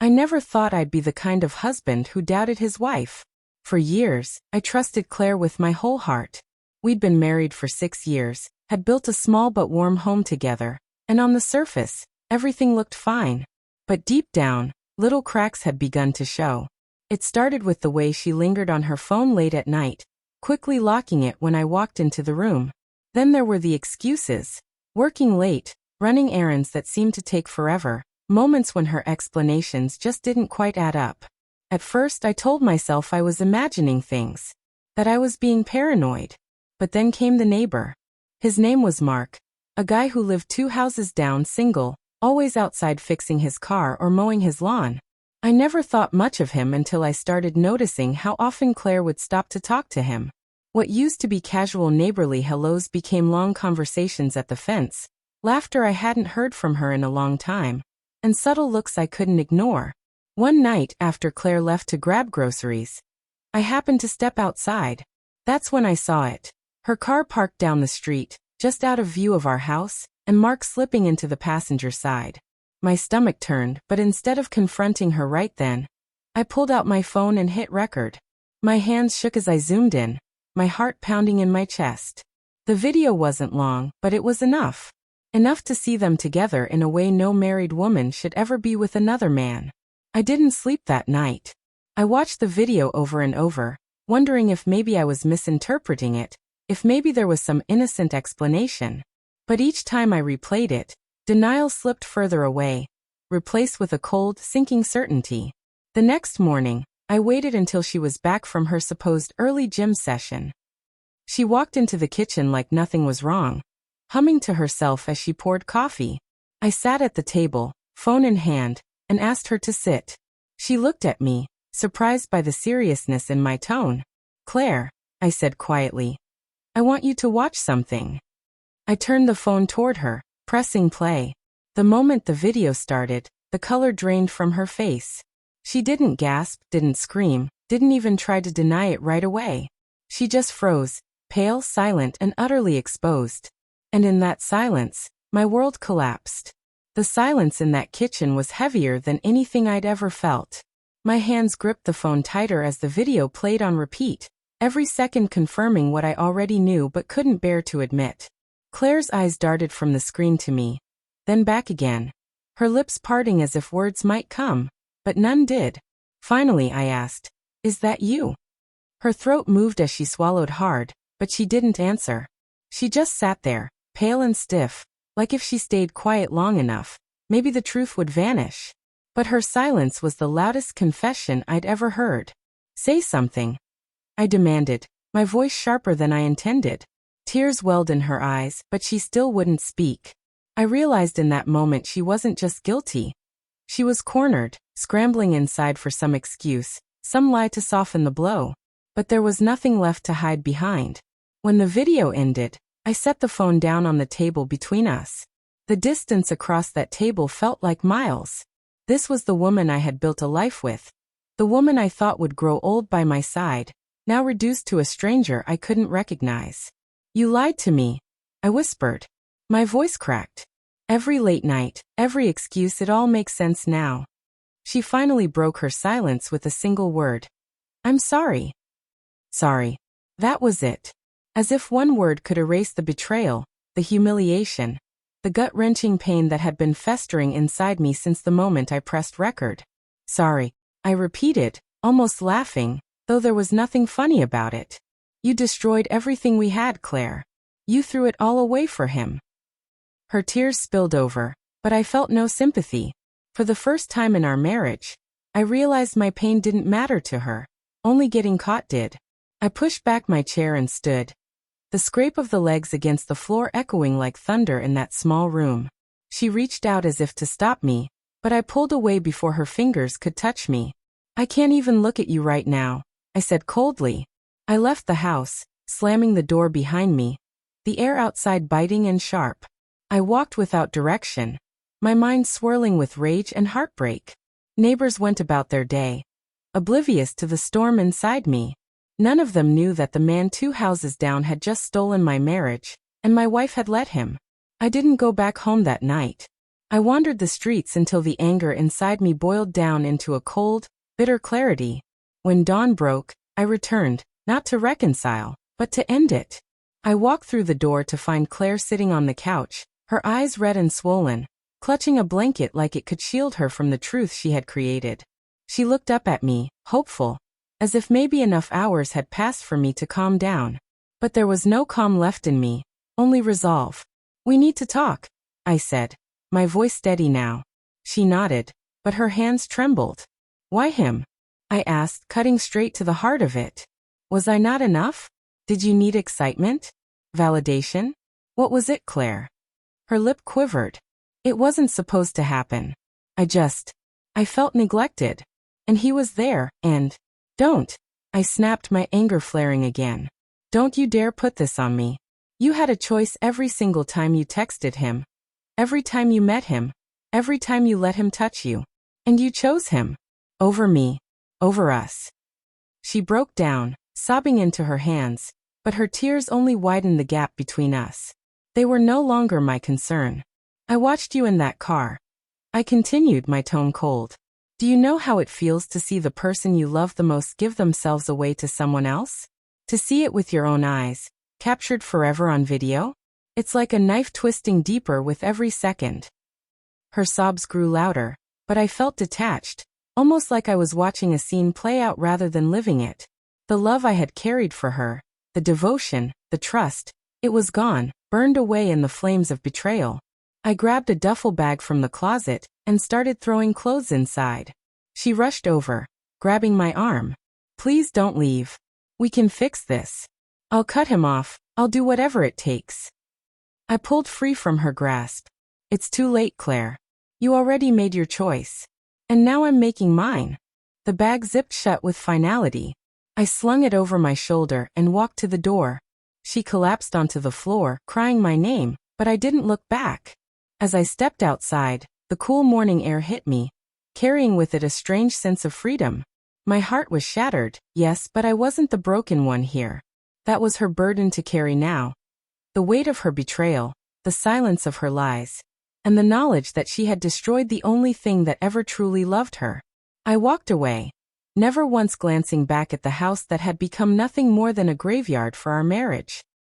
I never thought I'd be the kind of husband who doubted his wife. For years, I trusted Claire with my whole heart. We'd been married for 6 years, had built a small but warm home together, and on the surface, everything looked fine. But deep down, little cracks had begun to show. It started with the way she lingered on her phone late at night, quickly locking it when I walked into the room. Then there were the excuses. Working late, running errands that seemed to take forever, moments when her explanations just didn't quite add up. At first I told myself I was imagining things, that I was being paranoid. But then came the neighbor. His name was Mark, a guy who lived 2 houses down, single, always outside fixing his car or mowing his lawn. I never thought much of him until I started noticing how often Claire would stop to talk to him. What used to be casual neighborly hellos became long conversations at the fence, laughter I hadn't heard from her in a long time, and subtle looks I couldn't ignore. One night after Claire left to grab groceries, I happened to step outside. That's when I saw it. Her car parked down the street, just out of view of our house, and Mark slipping into the passenger side. My stomach turned, but instead of confronting her right then, I pulled out my phone and hit record. My hands shook as I zoomed in, my heart pounding in my chest. The video wasn't long, but it was enough. Enough to see them together in a way no married woman should ever be with another man. I didn't sleep that night. I watched the video over and over, wondering if maybe I was misinterpreting it, if maybe there was some innocent explanation. But each time I replayed it, denial slipped further away, replaced with a cold, sinking certainty. The next morning, I waited until she was back from her supposed early gym session. She walked into the kitchen like nothing was wrong, humming to herself as she poured coffee. I sat at the table, phone in hand, and asked her to sit. She looked at me, surprised by the seriousness in my tone. "Claire," I said quietly, "I want you to watch something." I turned the phone toward her, pressing play. The moment the video started, the color drained from her face. She didn't gasp, didn't scream, didn't even try to deny it right away. She just froze, pale, silent, and utterly exposed. And in that silence, my world collapsed. The silence in that kitchen was heavier than anything I'd ever felt. My hands gripped the phone tighter as the video played on repeat, every second confirming what I already knew but couldn't bear to admit. Claire's eyes darted from the screen to me, then back again, her lips parting as if words might come, but none did. Finally I asked, "Is that you?" Her throat moved as she swallowed hard, but she didn't answer. She just sat there, pale and stiff, like if she stayed quiet long enough, maybe the truth would vanish. But her silence was the loudest confession I'd ever heard. "Say something," I demanded, my voice sharper than I intended. Tears welled in her eyes, but she still wouldn't speak. I realized in that moment she wasn't just guilty. She was cornered, scrambling inside for some excuse, some lie to soften the blow. But there was nothing left to hide behind. When the video ended, I set the phone down on the table between us. The distance across that table felt like miles. This was the woman I had built a life with. The woman I thought would grow old by my side, now reduced to a stranger I couldn't recognize. "You lied to me," I whispered. My voice cracked. Every late night, every excuse, it all makes sense now. She finally broke her silence with a single word. "I'm sorry." Sorry. That was it. As if one word could erase the betrayal, the humiliation, the gut-wrenching pain that had been festering inside me since the moment I pressed record. "Sorry," I repeated, almost laughing, though there was nothing funny about it. "You destroyed everything we had, Claire. You threw it all away for him." Her tears spilled over, but I felt no sympathy. For the first time in our marriage, I realized my pain didn't matter to her. Only getting caught did. I pushed back my chair and stood, the scrape of the legs against the floor echoing like thunder in that small room. She reached out as if to stop me, but I pulled away before her fingers could touch me. "I can't even look at you right now," I said coldly. I left the house, slamming the door behind me, the air outside biting and sharp. I walked without direction, my mind swirling with rage and heartbreak. Neighbors went about their day, oblivious to the storm inside me. None of them knew that the man 2 houses down had just stolen my marriage, and my wife had let him. I didn't go back home that night. I wandered the streets until the anger inside me boiled down into a cold, bitter clarity. When dawn broke, I returned, not to reconcile, but to end it. I walked through the door to find Claire sitting on the couch, her eyes red and swollen, clutching a blanket like it could shield her from the truth she had created. She looked up at me, hopeful, as if maybe enough hours had passed for me to calm down. But there was no calm left in me, only resolve. "We need to talk," I said, my voice steady now. She nodded, but her hands trembled. "Why him?" I asked, cutting straight to the heart of it. Was I not enough? Did you need excitement? Validation? What was it, Claire? Her lip quivered. It wasn't supposed to happen. I felt neglected. And he was there, and... Don't! I snapped, my anger flaring again. Don't you dare put this on me. You had a choice every single time you texted him. Every time you met him. Every time you let him touch you. And you chose him. Over me. Over us. She broke down, sobbing into her hands, but her tears only widened the gap between us. They were no longer my concern. I watched you in that car. I continued, my tone cold. Do you know how it feels to see the person you love the most give themselves away to someone else? To see it with your own eyes, captured forever on video? It's like a knife twisting deeper with every second. Her sobs grew louder, but I felt detached, almost like I was watching a scene play out rather than living it. The love I had carried for her, the devotion, the trust, it was gone, burned away in the flames of betrayal. I grabbed a duffel bag from the closet and started throwing clothes inside. She rushed over, grabbing my arm. Please don't leave. We can fix this. I'll cut him off. I'll do whatever it takes. I pulled free from her grasp. It's too late, Claire. You already made your choice. And now I'm making mine. The bag zipped shut with finality. I slung it over my shoulder and walked to the door. She collapsed onto the floor, crying my name, but I didn't look back. As I stepped outside, the cool morning air hit me, carrying with it a strange sense of freedom. My heart was shattered, yes, but I wasn't the broken one here. That was her burden to carry now. The weight of her betrayal, the silence of her lies, and the knowledge that she had destroyed the only thing that ever truly loved her. I walked away, never once glancing back at the house that had become nothing more than a graveyard for our marriage.